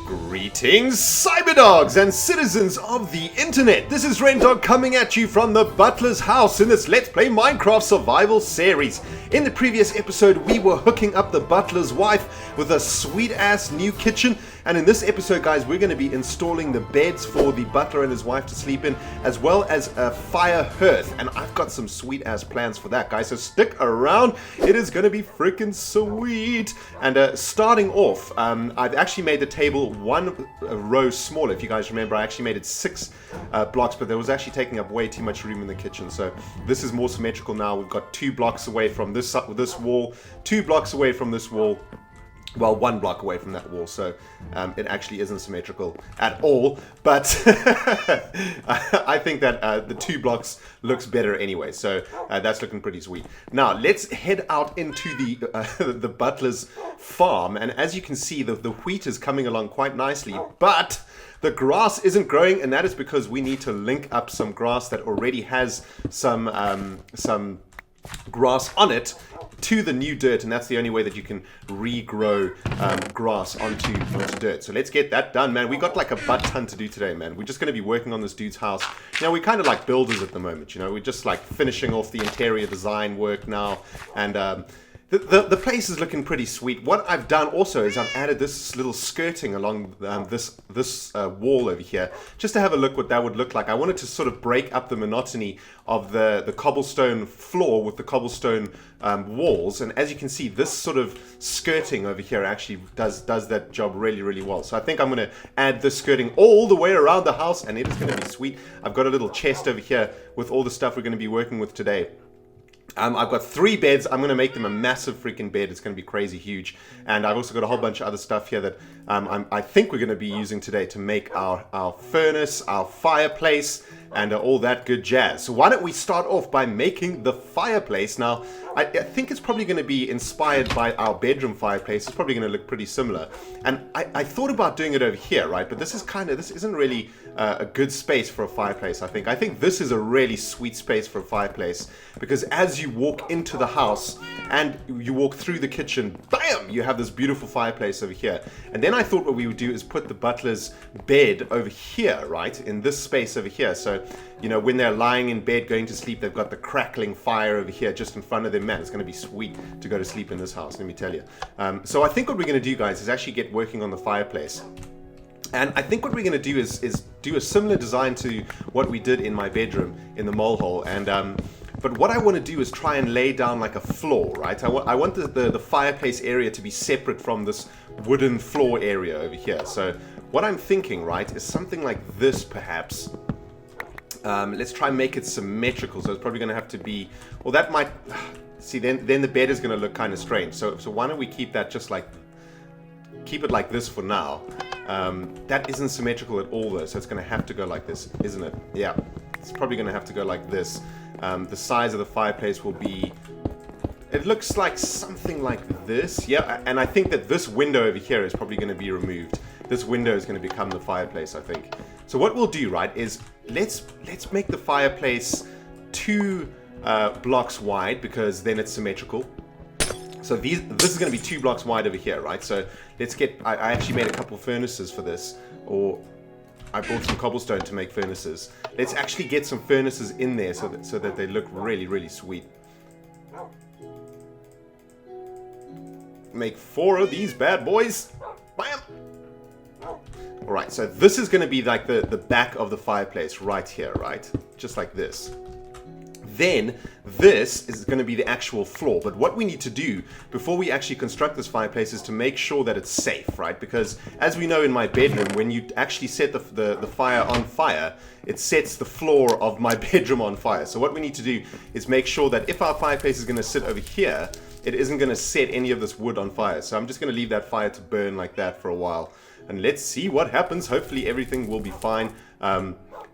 Greetings, cyberdogs and citizens of the internet. This is RENDOG coming at you from the Butler's house in this Let's Play Minecraft survival series. In the previous episode, we were hooking up the Butler's wife with a sweet-ass new kitchen. And in this episode, guys, we're going to be installing the beds for the butler and his wife to sleep in, as well as a fire hearth. And I've got some sweet-ass plans for that, guys, so stick around. It is going to be freaking sweet. And starting off, I've actually made the table one row smaller. If you guys remember, I actually made it 6 blocks, but that was actually taking up way too much room in the kitchen. So this is more symmetrical now. We've got 2 blocks away from this wall, 2 blocks away from this wall. Well, 1 block away from that wall, so it actually isn't symmetrical at all, but I think that the 2 blocks looks better anyway, so that's looking pretty sweet. Now, let's head out into the butler's farm, and as you can see, the wheat is coming along quite nicely, but the grass isn't growing, and that is because we need to link up some grass that already has some grass on it to the new dirt, and that's the only way that you can regrow grass onto dirt. So let's get that done, man. We got like a butt ton to do today, man. We're just going to be working on this dude's house. You know, we're kind of like builders at the moment, you know. We're just like finishing off the interior design work now, and the place is looking pretty sweet. What I've done also is I've added this little skirting along this wall over here, just to have a look what that would look like. I wanted to sort of break up the monotony of the cobblestone floor with the cobblestone walls, and as you can see, this sort of skirting over here actually does that job really, really well. So I think I'm going to add this skirting all the way around the house, and it is going to be sweet. I've got a little chest over here with all the stuff we're going to be working with today. I've got 3 beds. I'm going to make them a massive freaking bed. It's going to be crazy huge. And I've also got a whole bunch of other stuff here that I think we're going to be using today to make our furnace, our fireplace, and all that good jazz. So why don't we start off by making the fireplace. Now, I think it's probably going to be inspired by our bedroom fireplace. It's probably going to look pretty similar. And I thought about doing it over here, right? But this isn't really a good space for a fireplace, I think. I think this is a really sweet space for a fireplace, because as you walk into the house and you walk through the kitchen, bam, you have this beautiful fireplace over here. And then I thought what we would do is put the butler's bed over here, right, in this space over here. So, you know, when they're lying in bed going to sleep, they've got the crackling fire over here just in front of them. Man, it's going to be sweet to go to sleep in this house, let me tell you. So I think what we're going to do, guys, is actually get working on the fireplace. And I think what we're going to do is do a similar design to what we did in my bedroom in the mole hole. And but what I want to do is try and lay down like a floor, right? I want the fireplace area to be separate from this wooden floor area over here. So what I'm thinking, right, is something like this perhaps. Let's try and make it symmetrical. So it's probably going to have to be, well, that might, see, then the bed is going to look kind of strange. So why don't we keep that just like, keep it like this for now. That isn't symmetrical at all though, so it's going to have to go like this, isn't it? Yeah, it's probably going to have to go like this. The size of the fireplace will be, it looks like something like this. Yeah, and I think that this window over here is probably going to be removed. This window is going to become the fireplace, I think. So what we'll do, right, is let's make the fireplace 2 blocks wide, because then it's symmetrical. So this is going to be 2 blocks wide over here, right? So let's get, I actually made a couple furnaces for this, or I bought some cobblestone to make furnaces. Let's actually get some furnaces in there so that they look really, really sweet. Make 4 of these bad boys. Bam! Alright, so this is going to be like the back of the fireplace right here, right? Just like this. Then this is going to be the actual floor. But what we need to do before we actually construct this fireplace is to make sure that it's safe, right? Because as we know in my bedroom, when you actually set the fire on fire, it sets the floor of my bedroom on fire. So what we need to do is make sure that if our fireplace is going to sit over here, it isn't going to set any of this wood on fire. So I'm just going to leave that fire to burn like that for a while. And let's see what happens. Hopefully everything will be fine.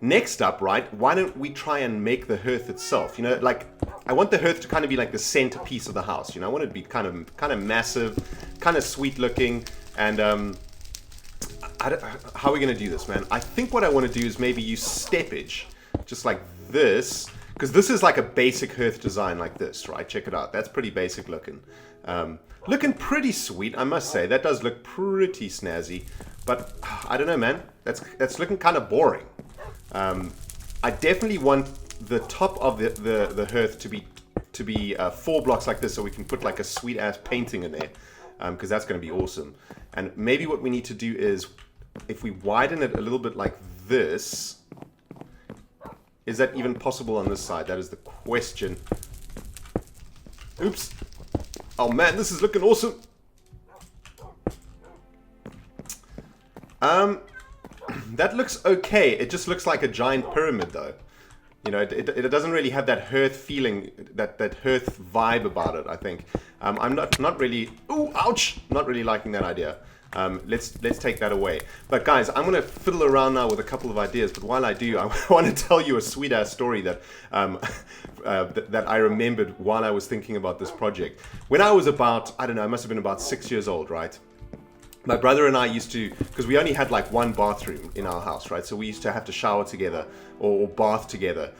Next up, right, why don't we try and make the hearth itself? You know, like, I want the hearth to kind of be like the centerpiece of the house. You know, I want it to be kind of massive, kind of sweet looking, and how are we going to do this, man? I think what I want to do is maybe use steppage, just like this, because this is like a basic hearth design like this, right? Check it out. That's pretty basic looking. Looking pretty sweet, I must say. That does look pretty snazzy. But I don't know, man. That's looking kind of boring. I definitely want the top of the hearth to be 4 blocks like this, so we can put like a sweet ass painting in there, because that's going to be awesome. And maybe what we need to do is, if we widen it a little bit like this, is that even possible on this side? That is the question. Oops. Oh man, this is looking awesome. That looks okay. It just looks like a giant pyramid though. You know, it doesn't really have that hearth feeling, that hearth vibe about it, I think. I'm not really, ooh, ouch, not really liking that idea. Let's take that away. But guys, I'm gonna fiddle around now with a couple of ideas. But while I do, I want to tell you a sweet ass story that that I remembered while I was thinking about this project. When I was about, I don't know, I must have been about 6 years old, right? My brother and I used to, because we only had like one bathroom in our house, right? So we used to have to shower together or bath together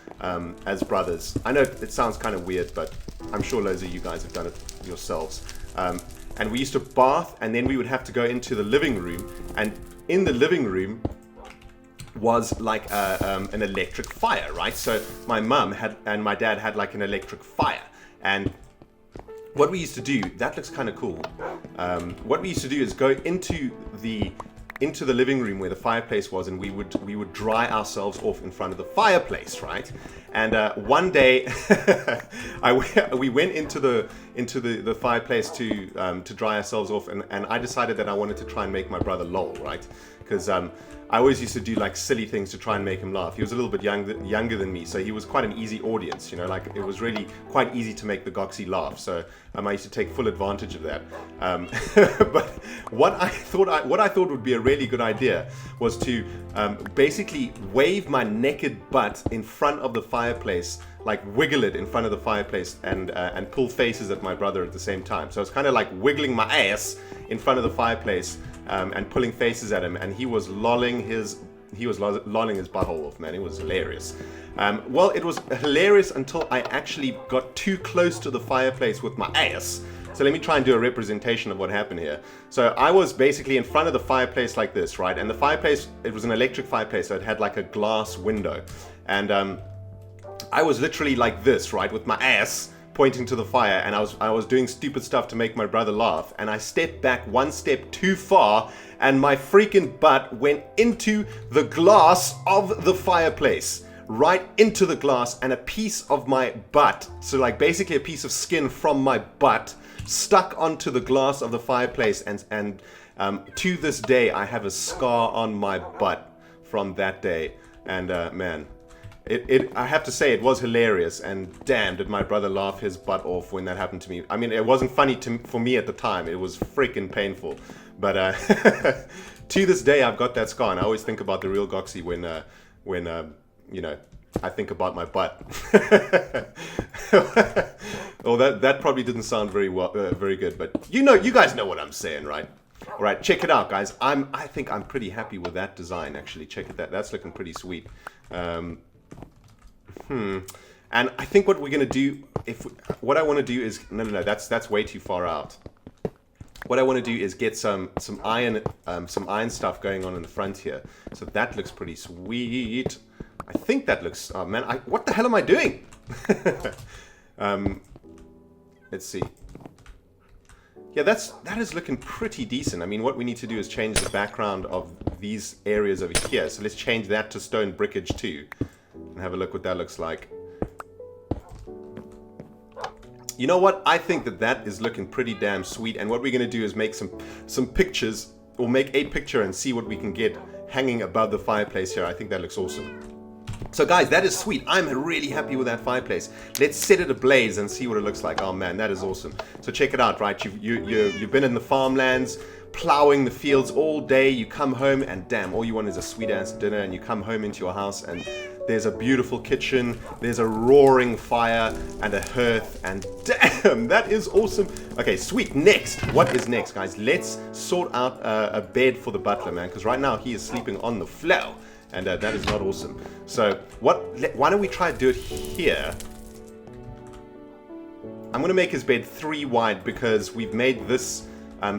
as brothers. I know it sounds kind of weird, but I'm sure loads of you guys have done it yourselves. And we used to bath, and then we would have to go into the living room, and in the living room was like an electric fire, right? So my mum had and my dad had like an electric fire, and what we used to do, that looks kind of cool. What we used to do is go into the living room where the fireplace was, and we would dry ourselves off in front of the fireplace, right? And one day, we went into the fireplace to dry ourselves off, and I decided that I wanted to try and make my brother lol, right? Because I always used to do like silly things to try and make him laugh. He was a little bit younger than me, so he was quite an easy audience, you know, like it was really quite easy to make the Goxy laugh. So I used to take full advantage of that. But what I thought would be a really good idea was to basically wave my naked butt in front of the fireplace, like wiggle it in front of the fireplace, and pull faces at my brother at the same time. So it's kind of like wiggling my ass in front of the fireplace. And pulling faces at him, and he was lolling his butthole off, man. It was hilarious. Well, it was hilarious until I actually got too close to the fireplace with my ass. So let me try and do a representation of what happened here. So I was basically in front of the fireplace like this, right? And the fireplace, it was an electric fireplace, so it had like a glass window. And I was literally like this, right, with my ass pointing to the fire, and I was doing stupid stuff to make my brother laugh, and I stepped back one step too far, and my freaking butt went into the glass of the fireplace, right into the glass, and a piece of my butt, so like basically a piece of skin from my butt, stuck onto the glass of the fireplace, and to this day I have a scar on my butt from that day. And man, I have to say, it was hilarious, and damn, did my brother laugh his butt off when that happened to me. I mean, it wasn't funny for me at the time. It was freaking painful. But to this day, I've got that scar, and I always think about the real Goxy when you know, I think about my butt. Well, that probably didn't sound very good, but you guys know what I'm saying, right? All right, check it out, guys. I think I'm pretty happy with that design. Actually, check it out. That's looking pretty sweet. And I think what we're gonna do, what I want to do is no, that's way too far out. What I want to do is get some iron stuff going on in the front here. So that looks pretty sweet. I think that looks. Oh man, what the hell am I doing? Let's see. Yeah, that is looking pretty decent. I mean, what we need to do is change the background of these areas over here. So let's change that to stone brickage too, and have a look what that looks like. You know what? I think that is looking pretty damn sweet. And what we're gonna do is make some pictures, or make a picture and see what we can get hanging above the fireplace here. I think that looks awesome. So guys, that is sweet. I'm really happy with that fireplace. Let's set it ablaze and see what it looks like. Oh man, that is awesome. So check it out, right? You've been in the farmlands, plowing the fields all day. You come home and damn, all you want is a sweet ass dinner, and you come home into your house and there's a beautiful kitchen, there's a roaring fire and a hearth, and damn, that is awesome. Okay, sweet. Next, what is next, guys? Let's sort out a bed for the butler, man, because right now he is sleeping on the floor. and that is not awesome. So why don't we try to do it here? I'm going to make his bed 3 wide because we've made this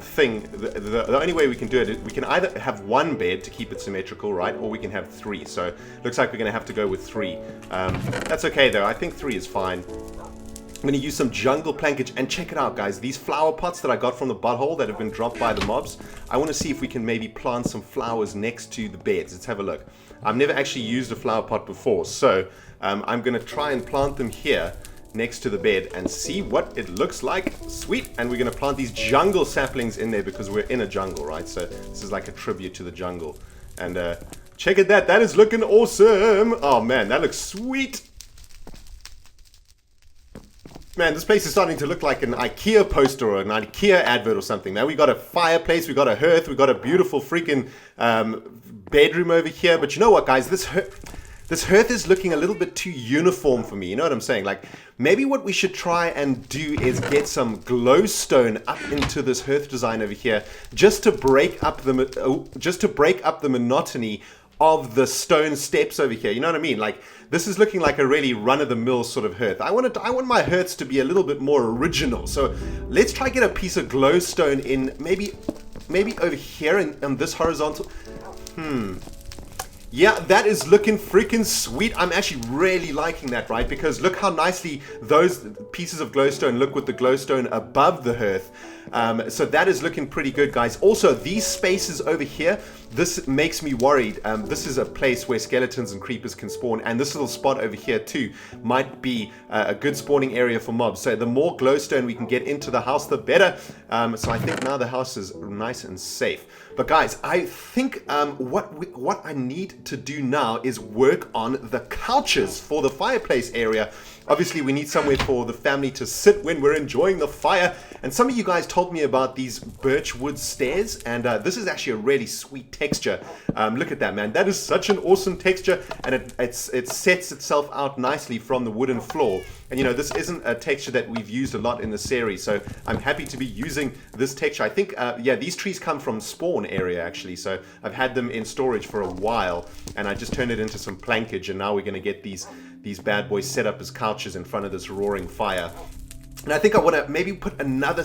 thing, the only way we can do it is we can either have 1 bed to keep it symmetrical, right, or we can have 3. So looks like we're going to have to go with 3. That's okay though, I think 3 is fine. I'm going to use some jungle plankage, and check it out guys, these flower pots that I got from the butthole that have been dropped by the mobs, I want to see if we can maybe plant some flowers next to the beds. Let's have a look. I've never actually used a flower pot before, so I'm going to try and plant them here next to the bed and see what it looks like. Sweet. And we're going to plant these jungle saplings in there because we're in a jungle, right? So this is like a tribute to the jungle. And check it, that is looking awesome. Oh man, that looks sweet. Man, this place is starting to look like an IKEA poster or an IKEA advert or something. Now we got a fireplace, we got a hearth, we got a beautiful freaking bedroom over here. But you know what, guys? This hearth is looking a little bit too uniform for me. You know what I'm saying? Like, maybe what we should try and do is get some glowstone up into this hearth design over here, just to break up the monotony of the stone steps over here. You know what I mean? Like, this is looking like a really run-of-the-mill sort of hearth. I want my hearths to be a little bit more original. So let's try get a piece of glowstone in maybe over here on this horizontal. Yeah, that is looking freaking sweet. I'm actually really liking that, right? Because look how nicely those pieces of glowstone look with the glowstone above the hearth. So that is looking pretty good, guys. Also, these spaces over here, this makes me worried. This is a place where skeletons and creepers can spawn, and this little spot over here too might be a good spawning area for mobs. So the more glowstone we can get into the house, the better. So I think now the house is nice and safe. But guys, I think what I need to do now is work on the couches for the fireplace area. Obviously, we need somewhere for the family to sit when we're enjoying the fire. And some of you guys told me about these birchwood stairs, and this is actually a really sweet texture. Look at that, man. That is such an awesome texture, and it sets itself out nicely from the wooden floor. And you know, this isn't a texture that we've used a lot in the series, so I'm happy to be using this texture. I think, yeah, these trees come from spawn area actually, so I've had them in storage for a while, and I just turned it into some plankage, and now we're going to get these bad boys set up as couches in front of this roaring fire. And I think I want to maybe put another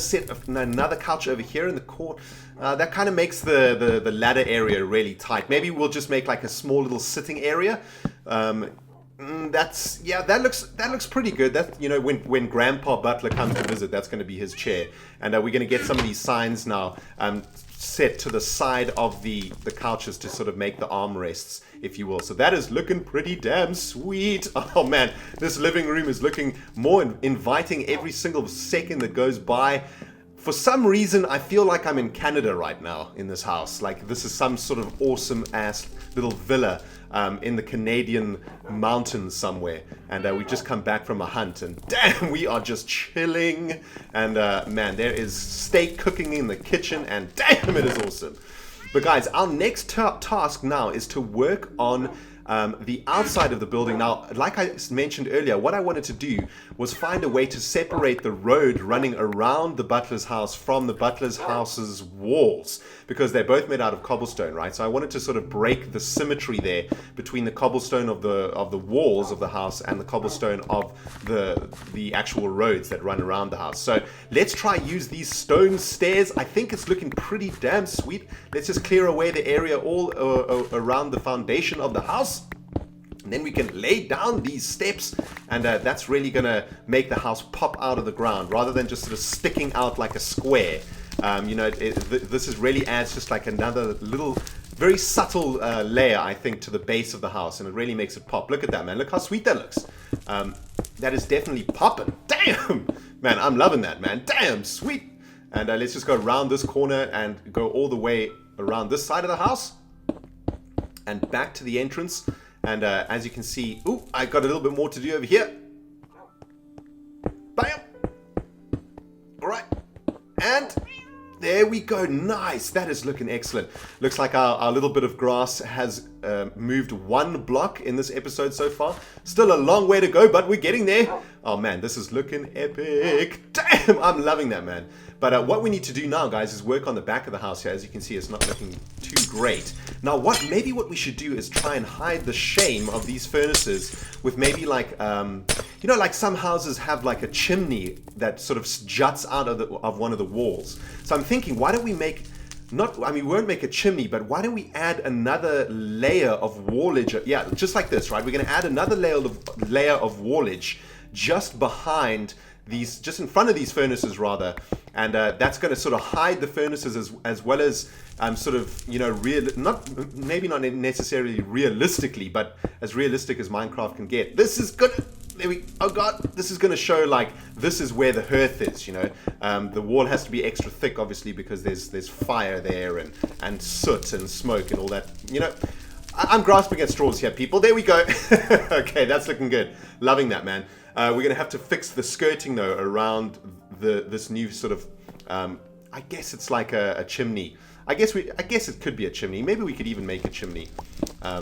couch over here in the corner. That kind of makes the ladder area really tight. Maybe we'll just make like a small little sitting area. That looks pretty good. That, you know, when Grandpa Butler comes to visit, that's going to be his chair. And we're going to get some of these signs now set to the side of the couches to sort of make the armrests, if you will. So that is looking pretty damn sweet. Oh man, this living room is looking more inviting every single second that goes by. For some reason, I feel like I'm in Canada right now in this house. Like this is some sort of awesome ass little villa in the Canadian mountains somewhere. And we just come back from a hunt, and damn, we are just chilling. And man, there is steak cooking in the kitchen, and damn, it is awesome. But guys, our next task now is to work on the outside of the building. Now, like I mentioned earlier, what I wanted to do was find a way to separate the road running around the butler's house from the butler's house's walls, because they're both made out of cobblestone, right? So I wanted to sort of break the symmetry there between the cobblestone of the walls of the house and the cobblestone of the actual roads that run around the house. So let's try use these stone stairs. I think it's looking pretty damn sweet. Let's just clear away the area all around the foundation of the house. And then we can lay down these steps, and that's really going to make the house pop out of the ground rather than just sort of sticking out like a square. You know, this is really adds just like another little, very subtle layer, I think, to the base of the house, and it really makes it pop. Look at that, man. Look how sweet that looks. That is definitely popping. Damn! Man, I'm loving that, man. Damn, sweet. And let's just go around this corner and go all the way around this side of the house and back to the entrance. And as you can see, ooh, I got a little bit more to do over here. Bam! All right. And there we go. Nice. That is looking excellent. Looks like our little bit of grass has moved 1 block in this episode so far. Still a long way to go, but we're getting there. Oh man, this is looking epic. Damn, I'm loving that, man. But what we need to do now, guys, is work on the back of the house here. As you can see, it's not looking too great. Now, maybe what we should do is try and hide the shame of these furnaces with maybe like, you know, like some houses have like a chimney that sort of juts out of one of the walls. So I'm thinking, why don't we make, we won't make a chimney, but why don't we add another layer of wallage? Yeah, just like this, right? We're going to add another layer of wallage just behind these, just in front of these furnaces rather, and that's going to sort of hide the furnaces as well as sort of, you know, maybe not necessarily realistically, but as realistic as Minecraft can get. This is gonna, oh god, this is gonna show like this is where the hearth is, you know. The wall has to be extra thick, obviously, because there's fire there and soot and smoke and all that, you know. I'm grasping at straws here, people. There we go. Okay, that's looking good. Loving that, man. We're gonna have to fix the skirting though around this new sort of, I guess it's like a chimney. I guess it could be a chimney. Maybe we could even make a chimney. I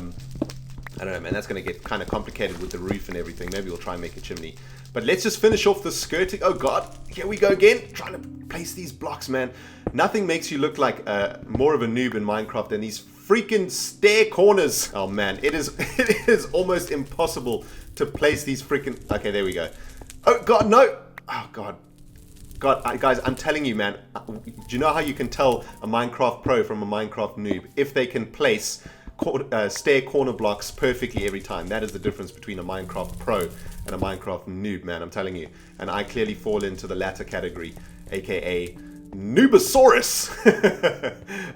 don't know, man. That's gonna get kind of complicated with the roof and everything. Maybe we'll try and make a chimney. But let's just finish off the skirting. Oh god, here we go again. Trying to place these blocks, man. Nothing makes you look like more of a noob in Minecraft than these freaking stair corners. Oh man, it is almost impossible to place these freaking. Okay, there we go. Oh god, no. Oh god. Guys, I'm telling you, man. Do you know how you can tell a Minecraft pro from a Minecraft noob? If they can place stair corner blocks perfectly every time. That is the difference between a Minecraft pro and a Minecraft noob, man. I'm telling you. And I clearly fall into the latter category, aka Noobosaurus.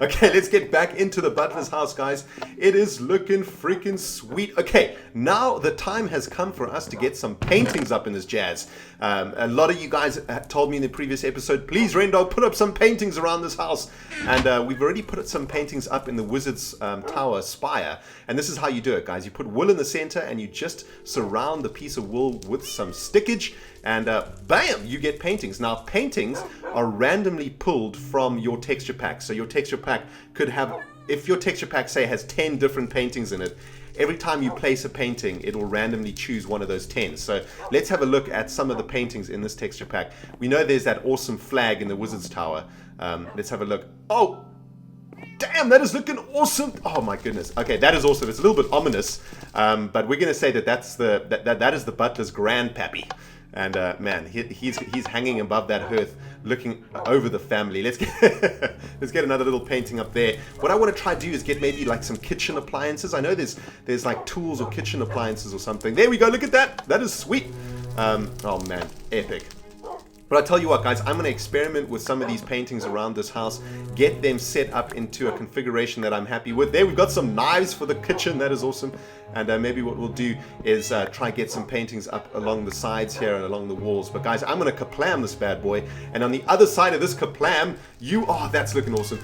Okay, let's get back into the butler's house, guys. It is looking freaking sweet. Okay, now the time has come for us to get some paintings up in this jazz. A lot of you guys told me in the previous episode, please, Rendog, put up some paintings around this house. And we've already put some paintings up in the Wizard's Tower spire. And this is how you do it, guys. You put wool in the center and you just surround the piece of wool with some stickage. And bam, you get paintings. Now, paintings are randomly pulled from your texture pack. So your texture pack could have, if your texture pack, say, has 10 different paintings in it, every time you place a painting, it will randomly choose one of those 10. So let's have a look at some of the paintings in this texture pack. We know there's that awesome flag in the Wizard's Tower. Let's have a look. Oh, damn, that is looking awesome. Oh my goodness. Okay, that is awesome. It's a little bit ominous, but we're going to say that that is the butler's grandpappy. And man, he's hanging above that hearth, looking over the family. Let's get another little painting up there. What I want to try to do is get maybe like some kitchen appliances. I know there's like tools or kitchen appliances or something. There we go. Look at that. That is sweet. Oh man, epic. But I tell you what, guys, I'm going to experiment with some of these paintings around this house, get them set up into a configuration that I'm happy with. There, we've got some knives for the kitchen. That is awesome. And maybe what we'll do is try get some paintings up along the sides here and along the walls. But guys, I'm going to kaplam this bad boy. And on the other side of this kaplam, that's looking awesome.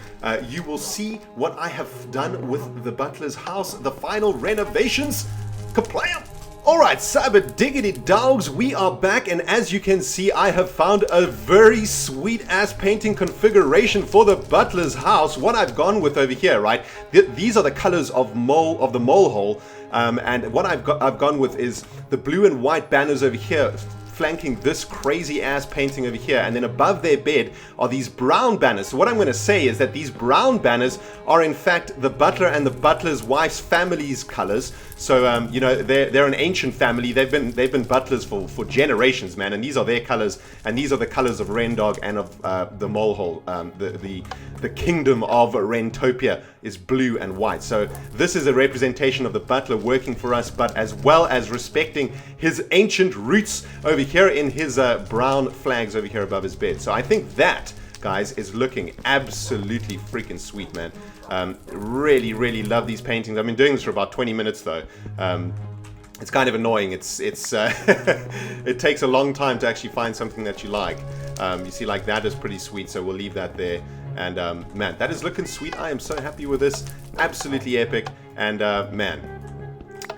You will see what I have done with the butler's house, the final renovations. Kaplam! Alright, cyber diggity dogs, we are back, and as you can see, I have found a very sweet ass painting configuration for the butler's house. What I've gone with over here, right? These are the colors of the mole hole, and what I've gone with is the blue and white banners over here, flanking this crazy ass painting over here, and then above their bed are these brown banners. So what I'm going to say is that these brown banners are in fact the butler and the butler's wife's family's colors. So you know, they're an ancient family. They've been butlers for generations, man. And these are their colors, and these are the colors of Rendog and of the molehole. The kingdom of Rentopia is blue and white. So this is a representation of the butler working for us, but as well as respecting his ancient roots over here in his brown flags over here above his bed. So I think that, guys, is looking absolutely freaking sweet, man. Really love these paintings. I've been doing this for about 20 minutes though. It's kind of annoying. It's it takes a long time to actually find something that you like. You see, like, that is pretty sweet, so we'll leave that there. And man, that is looking sweet. I am so happy with this. Absolutely epic. And man,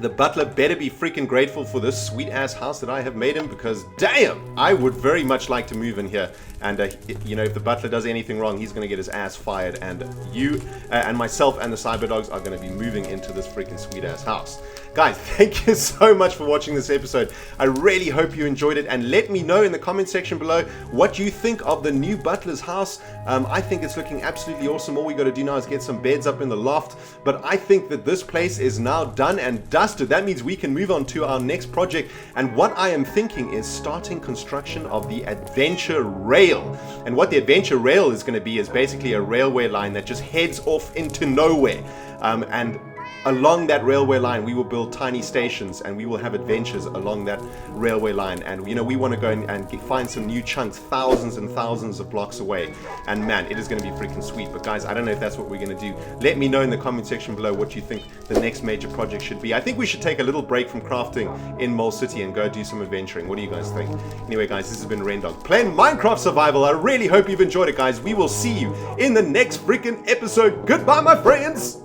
The butler better be freaking grateful for this sweet-ass house that I have made him, because damn, I would very much like to move in here. And, you know, if the butler does anything wrong, he's going to get his ass fired. And you and myself and the Cyberdogs are going to be moving into this freaking sweet-ass house. Guys, thank you so much for watching this episode. I really hope you enjoyed it. And let me know in the comment section below what you think of the new butler's house. I think it's looking absolutely awesome. All we got to do now is get some beds up in the loft. But I think that this place is now done and dusted. That means we can move on to our next project. And what I am thinking is starting construction of the Adventure Rail. And what the Adventure Rail is going to be is basically a railway line that just heads off into nowhere. And along that railway line, we will build tiny stations and we will have adventures along that railway line. And, you know, we want to go and find some new chunks thousands and thousands of blocks away. And man, it is going to be freaking sweet. But guys, I don't know if that's what we're going to do. Let me know in the comment section below what you think the next major project should be. I think we should take a little break from crafting in Mole City and go do some adventuring. What do you guys think? Anyway, guys, this has been Rendog playing Minecraft Survival. I really hope you've enjoyed it, guys. We will see you in the next freaking episode. Goodbye, my friends.